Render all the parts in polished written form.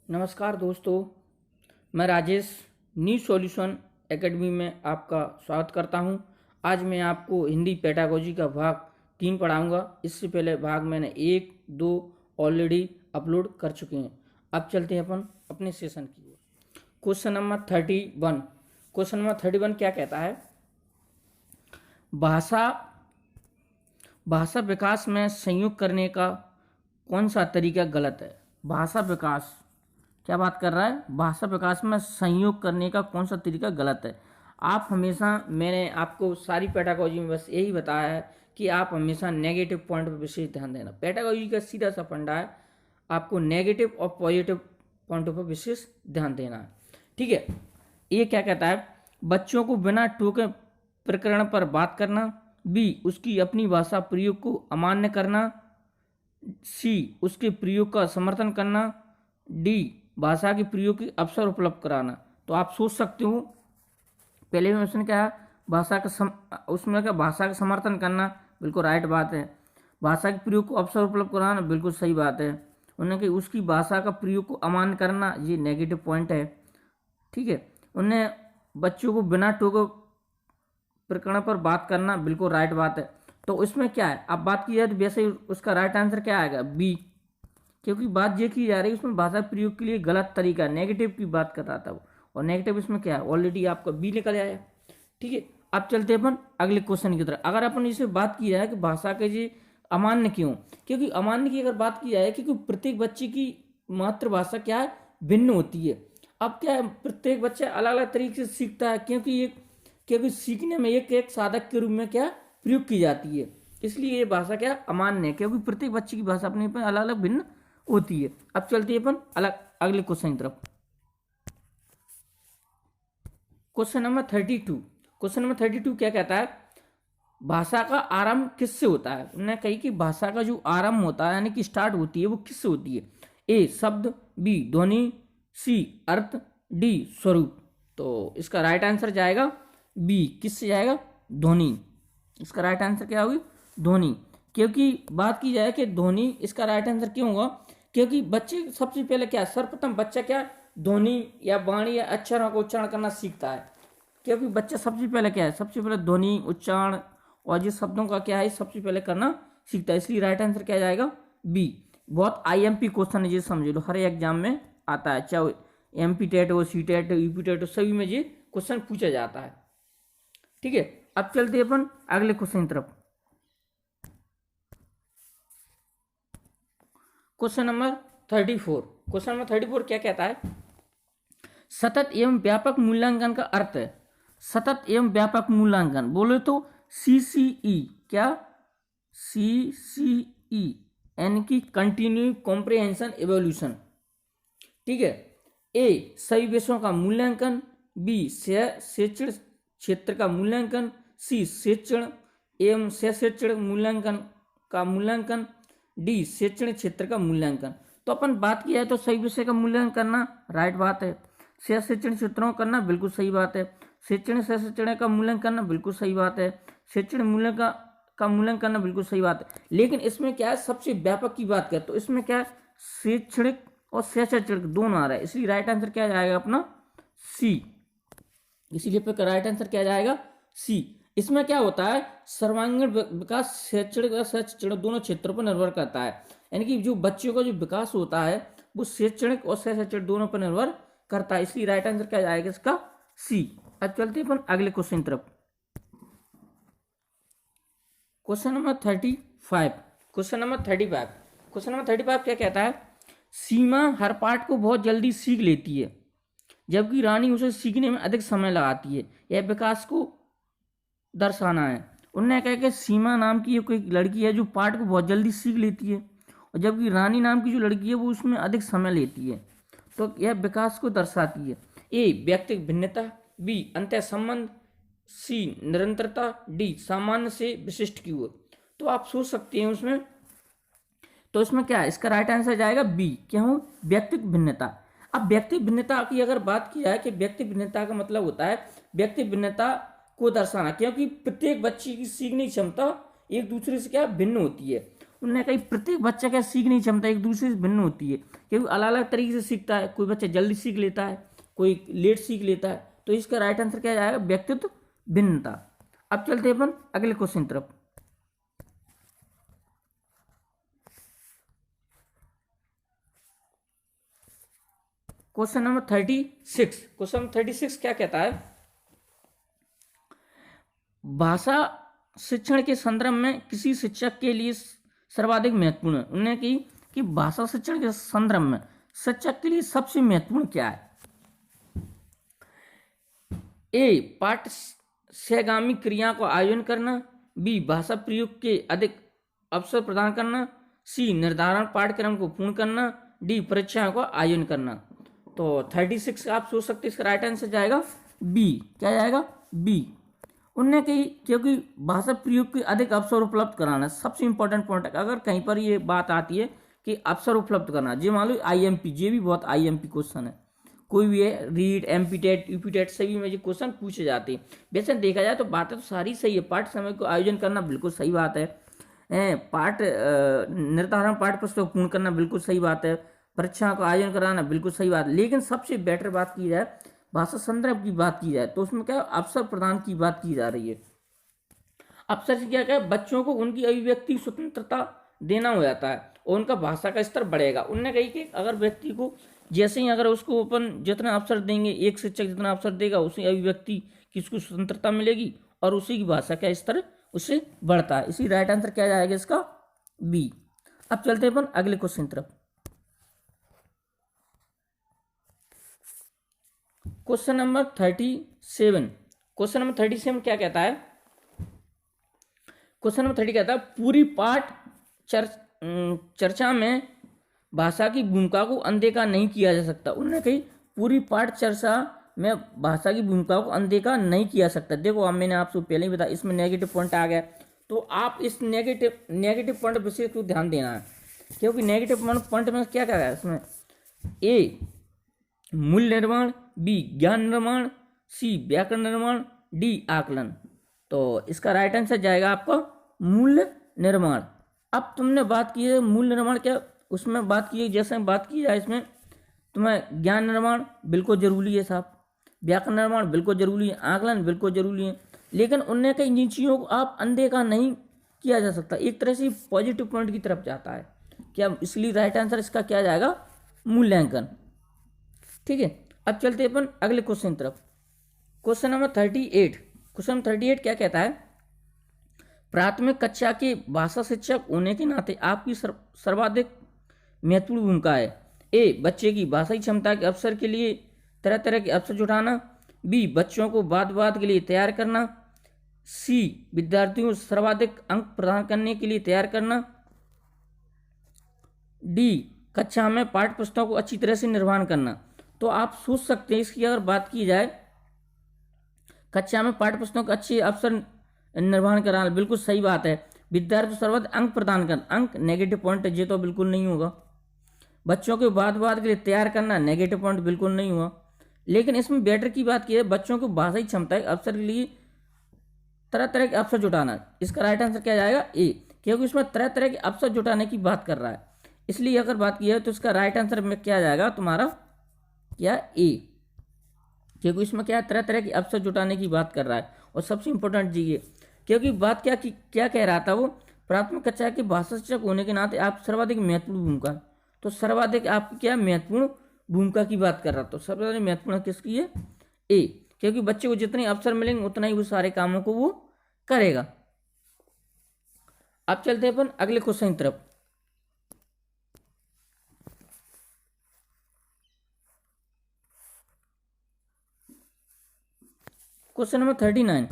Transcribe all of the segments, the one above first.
नमस्कार दोस्तों, मैं राजेश न्यू सॉल्यूशन एकेडमी में आपका स्वागत करता हूं। आज मैं आपको हिंदी पेडागोजी का भाग 3 पढ़ाऊंगा। इससे पहले भाग मैंने 1, 2 ऑलरेडी अपलोड कर चुके हैं। अब चलते हैं अपन अपने सेशन की ओर। Question number 31। क्वेश्चन नंबर 31 क्या कहता है? भाषा विकास में संयोग करने का कौन सा तरीका गलत है? भाषा विकास क्या बात कर रहा है? भाषा विकास में संयोग करने का कौन सा तरीका गलत है? आप हमेशा, मैंने आपको सारी पेडागोजी में बस यही बताया है कि आप हमेशा नेगेटिव पॉइंट पर विशेष ध्यान देना। पेडागोजी का सीधा सा फंडा है, आपको नेगेटिव और पॉजिटिव पॉइंटों पर विशेष ध्यान देना है। ठीक है, ये क्या कहता है? बच्चों को बिना टोके प्रकरण पर बात करना। बी, उसकी अपनी भाषा प्रयोग को अमान्य करना। सी, उसके प्रयोग का समर्थन करना। डी, भाषा के प्रयोग के अवसर उपलब्ध कराना। तो आप सोच सकते हो, पहले में उसने क्या, उसमें क्या, भाषा का समर्थन करना, बिल्कुल राइट बात है। भाषा के प्रयोग को अवसर उपलब्ध कराना, बिल्कुल सही बात है। उन्होंने कि उसकी भाषा का प्रयोग को अमान्य करना, ये नेगेटिव पॉइंट है। ठीक है, उन्हें बच्चों को बिना टोके प्रकरण पर बात करना, बिल्कुल राइट बात है। तो इसमें क्या है, अब बात की जाए तो वैसे ही उसका राइट आंसर क्या आएगा? बी, क्योंकि बात ये की जा रही है उसमें भाषा प्रयोग के लिए गलत तरीका, नेगेटिव की बात कर रहा था वो, और नेगेटिव इसमें क्या है, ऑलरेडी आपका बी निकल आया। ठीक है, अब चलते हैं अपन अगले क्वेश्चन की तरफ। अगर अपन इसे बात की जाए कि भाषा के जी अमान्य क्यों, क्योंकि अमान्य की अगर बात की जाए, क्योंकि प्रत्येक बच्चे की मातृभाषा क्या है, भिन्न होती है। अब क्या है, प्रत्येक बच्चा अलग अलग तरीके से सीखता है, क्योंकि सीखने में एक एक साधक के रूप में क्या प्रयोग की जाती है, इसलिए ये भाषा क्या अमान्य है, क्योंकि प्रत्येक बच्चे की भाषा अपने अलग अलग भिन्न होती है। अब चलते हैं अपन अगले क्वेश्चन की तरफ। Question number 32। क्वेश्चन नंबर 32 क्या कहता है? भाषा का आरंभ किससे होता है? उन्होंने कही कि भाषा का जो आरंभ होता है, यानी कि स्टार्ट होती है, वो किससे होती है? ए, शब्द। बी, ध्वनि। सी, अर्थ। डी, स्वरूप। तो इसका राइट आंसर जाएगा बी। किससे जाएगा? ध्वनि। इसका राइट आंसर क्या होगी? ध्वनि। क्योंकि बात की जाए कि ध्वनि इसका राइट आंसर क्यों होगा, क्योंकि बच्चे सबसे पहले क्या, सर्वप्रथम बच्चा क्या, ध्वनि या वाणी या अक्षरों का उच्चारण करना सीखता है। क्योंकि बच्चा सबसे पहले क्या है, सबसे पहले ध्वनि, उच्चारण और जिस शब्दों का क्या है, सबसे पहले करना सीखता है, इसलिए राइट आंसर क्या जाएगा? बी। बहुत आईएमपी क्वेश्चन है, ये समझ लो, हर एग्जाम में आता है, चाहे एमपी टेट हो, सी टेट हो, यूपी टेट हो, सभी में ये क्वेश्चन पूछा जाता है। ठीक है, अब चलते हैं अपन अगले क्वेश्चन की तरफ। Question number 34। क्वेश्चन नंबर 34 क्या कहता है? सतत एवं व्यापक मूल्यांकन का अर्थ है। सतत एवं व्यापक मूल्यांकन बोले तो सीसीई, क्या? सीसीई यानी कि कंटिन्यू कॉम्प्रिहेंशन एवोल्यूशन। ठीक है, ए, सभी विषयों का मूल्यांकन। बी, शिक्षण क्षेत्र का मूल्यांकन। सी, शिक्षण एवं शिक्षण मूल्यांकन का मूल्यांकन। डी, शिक्षण क्षेत्र का मूल्यांकन। तो अपन बात किया है तो सही विषय का मूल्यांकन करना राइट बात है, शिक्षण क्षेत्रों का करना बिल्कुल सही बात है, शिक्षण का मूल्यांकन करना बिल्कुल सही बात है, शिक्षण मूल्य का मूल्यांकन करना बिल्कुल सही बात है। लेकिन इसमें क्या है, सबसे व्यापक की बात करें तो इसमें क्या है, शैक्षणिक और शिक्षण दोनों आ रहा है, इसलिए राइट आंसर क्या जाएगा अपना? सी। इसीलिए राइट आंसर क्या जाएगा? सी। इसमें क्या होता है, सर्वांगीण विकास शैक्षणिक और शिक्षण दोनों क्षेत्रों पर निर्भर करता है, यानी कि जो बच्चों का जो विकास होता है वो शैक्षणिक और शिक्षण दोनों पर निर्भर करता है, इसलिए राइट आंसर क्या जाएगा इसका? सी। अब चलते हैं अपन अगले क्वेश्चन की तरफ। Question number 35। Question number 35। Question number 35 क्या कहता है? सीमा हर पाठ को बहुत जल्दी सीख लेती है, जबकि रानी उसे सीखने में अधिक समय लगाती है, यह विकास को दर्शाना है। उन्होंने कहा कि सीमा नाम की कोई लड़की है जो पाठ को बहुत जल्दी सीख लेती है, और जबकि रानी नाम की जो लड़की है वो उसमें अधिक समय लेती है, तो यह विकास को दर्शाती है। ए, व्यक्तिगत भिन्नता। बी, अंतः संबंध। सी, निरंतरता। डी, सामान्य से विशिष्ट की ओर। तो आप सोच सकते हैं उसमें, तो इसमें क्या है, इसका राइट आंसर जाएगा बी। क्यों? व्यक्तिगत भिन्नता। अब व्यक्तिगत भिन्नता की अगर बात की जाए कि व्यक्तिगत भिन्नता का मतलब होता है व्यक्तिगत भिन्नता को दर्शाना, क्योंकि प्रत्येक बच्चे की सीखने की क्षमता एक दूसरे से क्या भिन्न होती है। उन्होंने कही प्रत्येक बच्चा क्या सीखने की क्षमता एक दूसरे से भिन्न होती है, क्योंकि अलग अलग तरीके से सीखता है। कोई बच्चा जल्दी सीख लेता है, कोई लेट सीख लेता है। तो इसका राइट आंसर क्या जाएगा? व्यक्तित्व भिन्नता। अब चलते हैं अपन अगले क्वेश्चन तरफ। Question number 36। क्वेश्चन नंबर 36 क्या कहता है? भाषा शिक्षण के संदर्भ में किसी शिक्षक के लिए सर्वाधिक महत्वपूर्ण है। उन्होंने की कि भाषा शिक्षण के संदर्भ में शिक्षक के लिए सबसे महत्वपूर्ण क्या है? ए, पाठ सहगामी क्रिया को आयोजन करना, बी, भाषा प्रयोग के अधिक अवसर प्रदान करना, सी, निर्धारण पाठ्यक्रम को पूर्ण करना, डी, परीक्षाओं को आयोजन करना। तो 36 आप सोच सकते हैं इसका राइट आंसर जाएगा बी। क्या जाएगा? बी। उनने कही क्योंकि भाषा प्रयोग के अधिक अवसर उपलब्ध कराना सबसे इंपॉर्टेंट पॉइंट है। अगर कहीं पर ये बात आती है कि अवसर उपलब्ध करना, जी मान लो IMP, ये भी बहुत IMP क्वेश्चन है, कोई भी है, REET, MP TET, UP TET सभी में ये क्वेश्चन पूछे जाते हैं। वैसे देखा जाए तो बातें तो सारी सही है। पाठ समय को आयोजन करना बिल्कुल सही बात है, पाठ निर्धारण पाठ पुस्तक पूर्ण करना बिल्कुल सही बात है, परीक्षा को आयोजन कराना बिल्कुल सही बात है। लेकिन सबसे बेटर बात की जाए, भाषा संदर्भ की बात की जाए, तो उसमें क्या अवसर प्रदान की बात की जा रही है। अवसर से क्या क्या बच्चों को उनकी अभिव्यक्ति स्वतंत्रता देना हो जाता है और उनका भाषा का स्तर बढ़ेगा। उनने कही कि अगर व्यक्ति को जैसे ही अगर उसको अपन जितना अवसर देंगे, एक शिक्षक जितना अवसर देगा, उसी अभिव्यक्ति की उसको स्वतंत्रता मिलेगी और उसी की भाषा का स्तर उससे बढ़ता है। इसी राइट आंसर क्या जाएगा इसका? बी। अब चलते हैं अपन अगले क्वेश्चन तरफ। Question number 37। क्वेश्चन नंबर 37 क्या कहता है? क्वेश्चन नंबर 30 कहता है पूरी पाठ चर्चा में भाषा की भूमिका को अनदेखा नहीं किया जा सकता। उन्होंने कही पूरी पाठ चर्चा में भाषा की भूमिका को अनदेखा नहीं किया सकता। देखो अब मैंने आपसे पहले ही बताया, इसमें नेगेटिव पॉइंट आ गया, तो आप इस नेगेटिव पॉइंट विशेष को ध्यान देना है, क्योंकि नेगेटिव पॉइंट में क्या क्या है इसमें? ए, मूल्य निर्माण, बी, ज्ञान निर्माण, सी, व्याकरण निर्माण, डी, आकलन। तो इसका राइट आंसर जाएगा आपका मूल्य निर्माण। अब तुमने बात की है मूल्य निर्माण, क्या उसमें बात की है, जैसे बात की जाए इसमें तुम्हें ज्ञान निर्माण बिल्कुल जरूरी है साहब, व्याकरण निर्माण बिल्कुल जरूरी है, आकलन बिल्कुल जरूरी है। लेकिन उनने कई इन चीज़ों को आप अनदेखा नहीं किया जा सकता, एक तरह से पॉजिटिव पॉइंट की तरफ जाता है क्या, इसलिए राइट आंसर इसका क्या जाएगा? मूल्यांकन। ठीक है, अब चलते हैं अपन अगले क्वेश्चन तरफ। Question number 38। क्वेश्चन नंबर 38 क्या कहता है? प्राथमिक कक्षा के भाषा शिक्षक होने के नाते आपकी सर्वाधिक महत्वपूर्ण भूमिका है। ए, बच्चे की भाषाई क्षमता के अवसर के लिए तरह तरह के अवसर जुटाना, बी, बच्चों को वाद के लिए तैयार करना, सी, विद्यार्थियों को सर्वाधिक अंक प्रदान करने के लिए तैयार करना, डी, कक्षा में पाठ्य पुस्तकों को अच्छी तरह से निर्वहन करना। तो आप सोच सकते हैं इसकी अगर बात की जाए, कक्षा में पाठ्य पुस्तकों का अच्छे अवसर निर्वहन कराना बिल्कुल सही बात है। विद्यार्थी को सर्वाधिक अंक प्रदान करना, अंक नेगेटिव पॉइंट ये तो बिल्कुल नहीं होगा। बच्चों के वाद के लिए तैयार करना नेगेटिव पॉइंट बिल्कुल नहीं हुआ। लेकिन इसमें बेटर की बात की है, बच्चों को भाषाई क्षमता के अवसर के लिए तरह तरह के अवसर जुटाना। इसका राइट आंसर क्या जाएगा? ए, क्योंकि इसमें तरह तरह के अवसर जुटाने की बात कर रहा है, इसलिए अगर बात की है तो इसका राइट आंसर में क्या जाएगा तुम्हारा? क्या? ए, क्योंकि इसमें क्या तरह तरह के अवसर जुटाने की बात कर रहा है। और सबसे इंपॉर्टेंट चीज ये, क्योंकि बात क्या कह रहा था वो, प्राथमिक कक्षा के भाषा शिक्षक होने के नाते आप सर्वाधिक महत्वपूर्ण भूमिका, तो सर्वाधिक आपकी क्या महत्वपूर्ण भूमिका की बात कर रहा, तो सर्वाधिक महत्वपूर्ण किसकी है? ए, क्योंकि बच्चे को जितने अवसर मिलेंगे उतना ही वो सारे कामों को वो करेगा। अब चलते हैं अपन अगले क्वेश्चन की तरफ। Question number 39।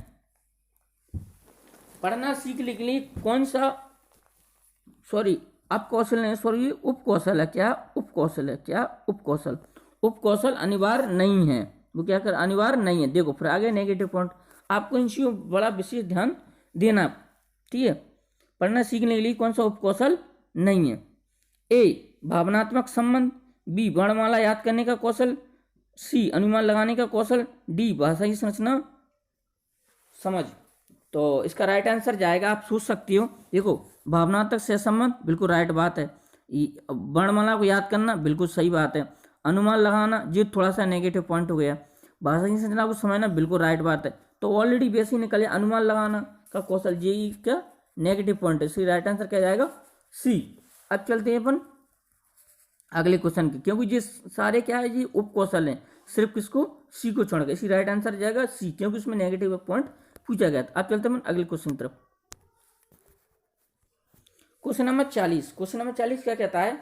पढ़ना सीखने के लिए कौन सा, सॉरी अब कौशल नहीं, सॉरी उपकौशल है, क्या उपकौशल है, क्या उपकौशल, उपकौशल अनिवार्य नहीं है, वो क्या कर अनिवार्य नहीं है। देखो फिर आगे नेगेटिव पॉइंट, आपको इन चीजों बड़ा विशेष ध्यान देना, ठीक है। पढ़ना सीखने के लिए कौन सा उपकौशल नहीं है? ए, भावनात्मक संबंध, बी, वर्णमाला याद करने का कौशल, सी, अनुमान लगाने का कौशल, डी, भाषाई संरचना समझ। तो इसका राइट आंसर जाएगा, आप सोच सकती हो, देखो भावनात्मक सहसंबंध, बिल्कुल राइट बात है। वर्णमाला को याद करना, बिल्कुल सही बात है। अनुमान लगाना, ये थोड़ा सा नेगेटिव पॉइंट हो गया। भाषा की संरचना को समझना, बिल्कुल राइट बात है। तो ऑलरेडी वैसे ही निकले, अनुमान लगाना का कौशल, यही क्या नेगेटिव पॉइंट है। सी राइट आंसर क्या जाएगा, सी। अब चलते हैं अपन अगले क्वेश्चन के, क्योंकि ये सारे क्या है, ये उप कौशल हैं, सिर्फ किसको, सी को छोड़ के। इसी राइट आंसर जाएगा सी, क्योंकि उसमें नेगेटिव पॉइंट पूछा गया था। अब चलते हैं अगले क्वेश्चन की तरफ। Question number 40। क्वेश्चन नंबर 40 क्या कहता है,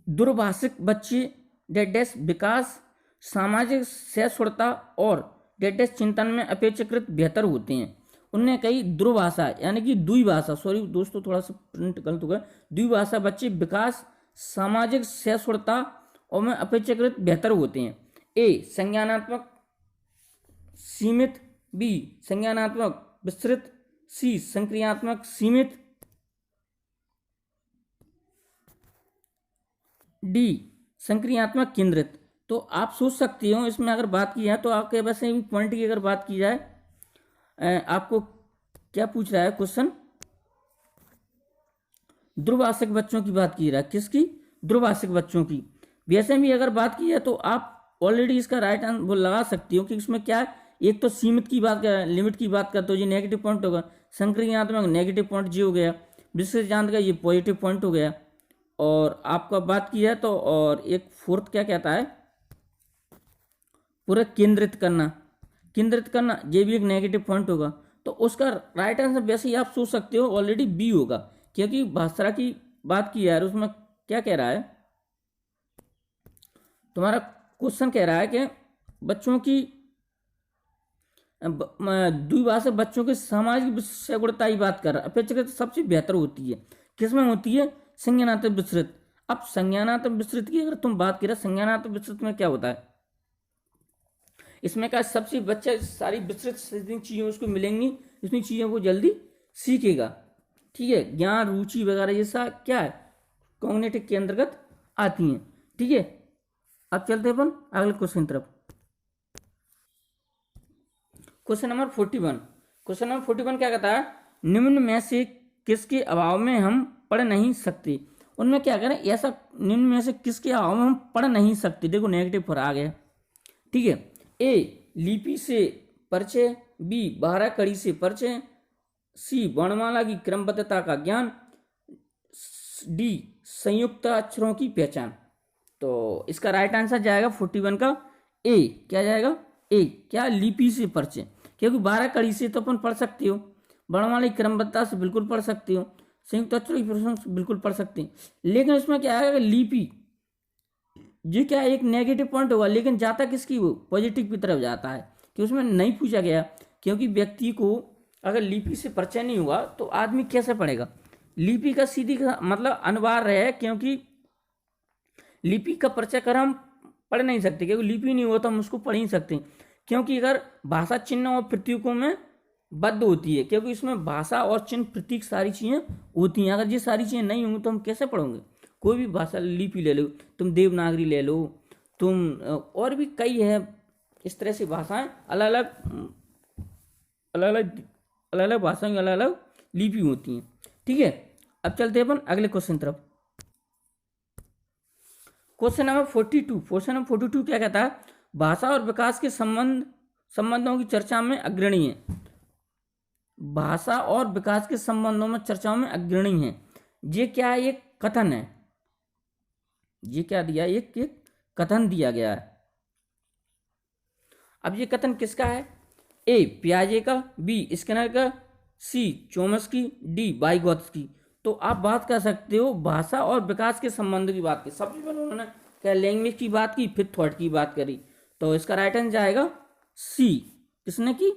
दूरभाषिक बच्चे डेडेस विकास, सामाजिक सहिष्णुता और डेडेस चिंतन में अपेक्षाकृत बेहतर होते हैं। उनने कई दूरभाषा यानी कि द्विभाषा, सॉरी दोस्तों थोड़ा सा प्रिंट गलत हो गया, द्विभाषा बच्चे विकास, सामाजिक सहिष्णुता और में अपेक्षाकृत बेहतर होते हैं। ए संज्ञानात्मक सीमित, बी संज्ञानात्मक विस्तृत, सी संक्रियात्मक सीमित, डी संक्रियात्मक केंद्रित। तो आप सोच सकते हो इसमें अगर बात की जाए तो आपके वैसे भी पॉइंट की अगर बात की जाए, आपको क्या पूछ रहा है क्वेश्चन, द्विभाषिक बच्चों की बात की रहा है, किसकी, द्विभाषिक बच्चों की। वैसे भी अगर बात की जाए तो आप ऑलरेडी इसका राइट आंसर वो लगा सकती हो कि इसमें क्या है, एक तो सीमित की बात कर, लिमिट की बात करते हो, ये नेगेटिव पॉइंट होगा, संक्रियात्मक नेगेटिव पॉइंट जी हो गया, विशेष जान का ये पॉजिटिव पॉइंट हो गया। और आपका बात की जाए तो और एक फोर्थ क्या कहता है, पूरा केंद्रित करना, केंद्रित करना ये भी एक नेगेटिव पॉइंट होगा। तो उसका राइट आंसर वैसे ही आप सोच सकते हो ऑलरेडी बी होगा, क्योंकि भाषा की बात की यार उसमें क्या कह रहा है, तुम्हारा क्वेश्चन कह रहा है कि बच्चों की द्विभाषिक बच्चों के सामाजिक सगुणता की बात कर रहा है, अपेक्षाकृत सबसे बेहतर होती है, किसमें होती है, संज्ञानात्मक विस्तृत। अब संज्ञानात्मक विस्तृत की अगर तुम बात करें, संज्ञानात्मक विस्तृत में क्या होता है, इसमें क्या सबसे बच्चा सारी विस्तृत चीजें उसको मिलेंगी, इतनी चीजों को जल्दी सीखेगा, ठीक है, ज्ञान रुचि वगैरह ये सब क्या है, कॉग्निटिव के अंतर्गत आती हैं, ठीक है। अब चलते अपन अगले क्वेश्चन तरफ। Question number 41। क्वेश्चन नंबर 41 क्या कहता है, निम्न में से किसके अभाव में हम पढ़ नहीं सकते। उनमें क्या करें, ऐसा निम्न में से किसके अभाव में हम पढ़ नहीं सकते, देखो नेगेटिव पर आ गया, ठीक है। ए लिपि से परिचय, बी 12 कड़ी से परिचय, सी वर्णमाला की क्रमबद्धता का ज्ञान, डी संयुक्त अक्षरों की पहचान। तो इसका राइट आंसर जाएगा 41 का ए, क्या जाएगा ए, क्या लिपि से परिचय, क्योंकि 12 कड़ी से तो अपन पढ़ सकते हो, वर्णमाला की क्रमबद्धता से बिल्कुल पढ़ सकते हो, संयुक्त अक्षरों की पहचान से बिल्कुल पढ़ सकते हैं। लेकिन इसमें क्या है, लिपि ये क्या एक नेगेटिव पॉइंट होगा, लेकिन जाता किसकी, वो पॉजिटिव की तरफ जाता है, कि उसमें नहीं पूछा गया, क्योंकि व्यक्ति को अगर लिपि से परिचय नहीं हुआ तो आदमी कैसे पढ़ेगा। लिपि का सीधी मतलब अनिवार्य है, क्योंकि लिपि का परिचय कर हम पढ़ नहीं सकते, क्योंकि लिपि नहीं हुआ तो हम उसको पढ़ नहीं सकते, क्योंकि अगर भाषा चिन्ह और प्रतीकों में बद्ध होती है, क्योंकि इसमें भाषा और चिन्ह प्रतीक सारी चीजें होती हैं, अगर ये सारी चीजें नहीं होंगी तो हम कैसे पढ़ोगे। कोई भी भाषा लिपि ले लो, तुम देवनागरी ले लो, तुम और भी कई है इस तरह से भाषाएं, अलग अलग भाषाओं की अलग अलग लिपि होती हैं, ठीक है। अब चलते हैं अपन अगले क्वेश्चन तरफ। Question number 42। क्वेश्चन नंबर 42 क्या कहता है, भाषा और विकास के संबंधों की चर्चा में अग्रणी है। भाषा और विकास के संबंधों में चर्चाओं में अग्रणी है, ये क्या है, एक कथन है, ये क्या दिया, एक कथन दिया गया है। अब ये कथन किसका है, ए पियाजे का, बी स्किनर का, सी चोम्स्की, डी वाइगोत्स्की। तो आप बात कर सकते हो भाषा और विकास के संबंध की बात की, सबसे पहले उन्होंने क्या लैंग्वेज की बात की, फिर थॉट की बात करी, तो इसका राइट आंसर जाएगा सी, किसने की,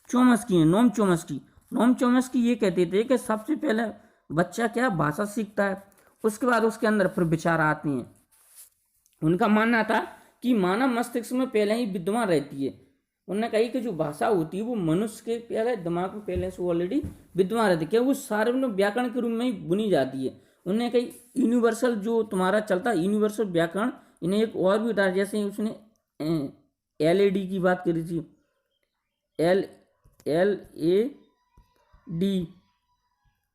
चोम्स्की है, नोम चोम्स्की। नोम चोम्स्की ये कहते थे कि सबसे पहले बच्चा क्या भाषा सीखता है, उसके बाद उसके अंदर फिर विचार आते हैं। उनका मानना था कि मानव मस्तिष्क में पहले ही विद्यमान रहती है। उन्होंने कही कि जो भाषा होती है वो मनुष्य के पहले दिमाग में पहले से ऑलरेडी विद्यमान रहती है, क्या वो सार्वजनिक व्याकरण के रूप में ही बुनी जाती है। उन्होंने कही यूनिवर्सल जो तुम्हारा चलता है यूनिवर्सल व्याकरण, इन्हें एक और भी उदाहरण, जैसे उसने LED की बात करी थी, LA डी।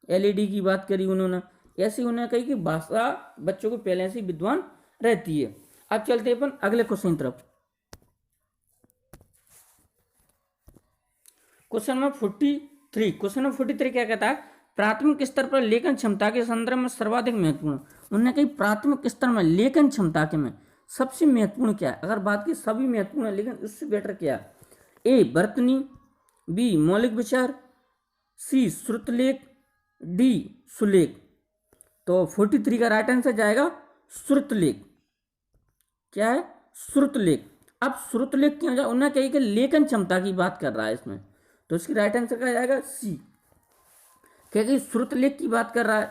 एलईडी की बात करी उन्होंने, ऐसी उन्होंने कही कि भाषा बच्चों को पहले से विद्वान रहती है। अब चलते अपन अगले क्वेश्चन तरफ। क्वेश्चन नंबर 43 क्या कहता है, प्राथमिक स्तर पर लेखन क्षमता के संदर्भ में सर्वाधिक महत्वपूर्ण। उन्होंने कही प्राथमिक स्तर में लेखन क्षमता के में सबसे महत्वपूर्ण क्या है। अगर बात की सभी महत्वपूर्ण है, लेकिन उससे बेटर क्या है। ए वर्तनी, बी मौलिक विचार, सी श्रुतलेख, डी सुलेख। तो 43 का राइट आंसर जाएगा श्रुतलेख। क्या है, श्रुतलेख। अब श्रुतलेख क्यों जाए, उन्होंने कही कि लेखन क्षमता की बात कर रहा है इसमें, तो इसकी राइट आंसर क्या जाएगा सी। क्योंकि श्रुतलेख की बात कर रहा है,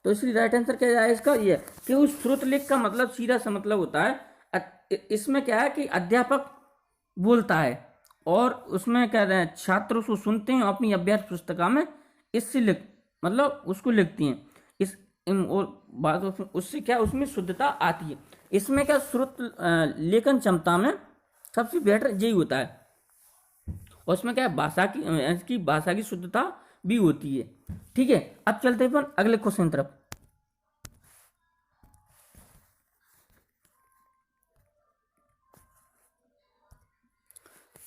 तो इसकी राइट आंसर क्या जाएगा इसका ये, कि उस श्रुतलेख का मतलब सीधा सा मतलब होता है, इसमें क्या है कि अध्यापक बोलता है और उसमें क्या है छात्र उसको सुनते हैं, अपनी अभ्यास पुस्तिका में इससे मतलब उसको लिखती हैं। इस बात उससे क्या उसमें शुद्धता आती है। इसमें क्या श्रुत लेखन क्षमता में सबसे बेटर यही होता है, और उसमें क्या भाषा की शुद्धता भी होती है। ठीक है, अब चलते हैं अपन अगले क्वेश्चन तरफ।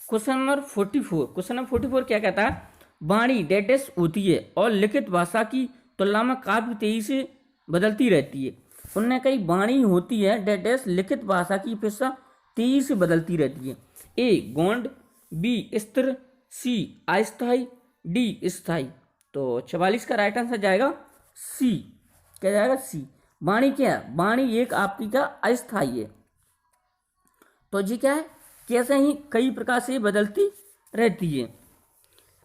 क्वेश्चन नंबर 44 क्या कहता है, वाणी डेडेस होती है और लिखित भाषा की तुलना में काफी तेजी से बदलती रहती है। उन्होंने कही वाणी होती है डेडेस लिखित भाषा की अपेक्षा तेजी से बदलती रहती है। ए गौंड, बी स्थिर, सी अस्थायी, डी स्थायी। तो 44 का राइट आंसर जाएगा सी। क्या जाएगा सी। वाणी क्या है, वाणी एक आपकी का अस्थायी है। तो जी क्या है, कैसे ही कई प्रकार से बदलती रहती है।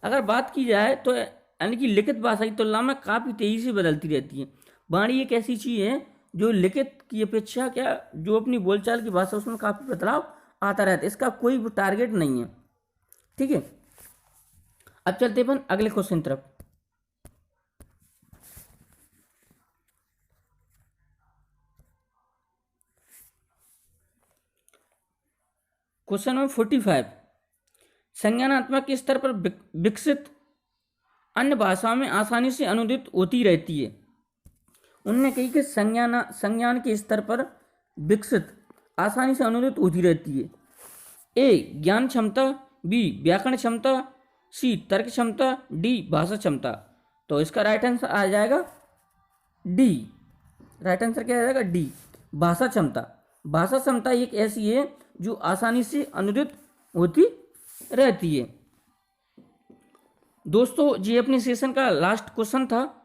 अगर बात की जाए तो यानी कि लिखित भाषा की तुलना में काफ़ी तेज़ी से बदलती रहती है। वाणी एक ऐसी चीज़ है जो लिखित की अपेक्षा क्या जो अपनी बोलचाल की भाषा उसमें काफ़ी बदलाव आता रहता है, इसका कोई टारगेट नहीं है। ठीक है, अब चलते अपन अगले क्वेश्चन तरफ। क्वेश्चन नंबर 45, संज्ञानात्मक स्तर पर विकसित अन्य भाषाओं में आसानी से अनुदित होती रहती है। उन्होंने कही कि संज्ञान के स्तर पर विकसित आसानी से अनुदित होती रहती है। ए ज्ञान क्षमता, बी व्याकरण क्षमता, सी तर्क क्षमता, डी भाषा क्षमता। तो इसका राइट आंसर आ जाएगा डी। राइट आंसर क्या आ जाएगा डी, भाषा क्षमता। भाषा क्षमता एक ऐसी है जो आसानी से अनुदित होती रहती है। दोस्तों ये अपने सेशन का लास्ट क्वेश्चन था।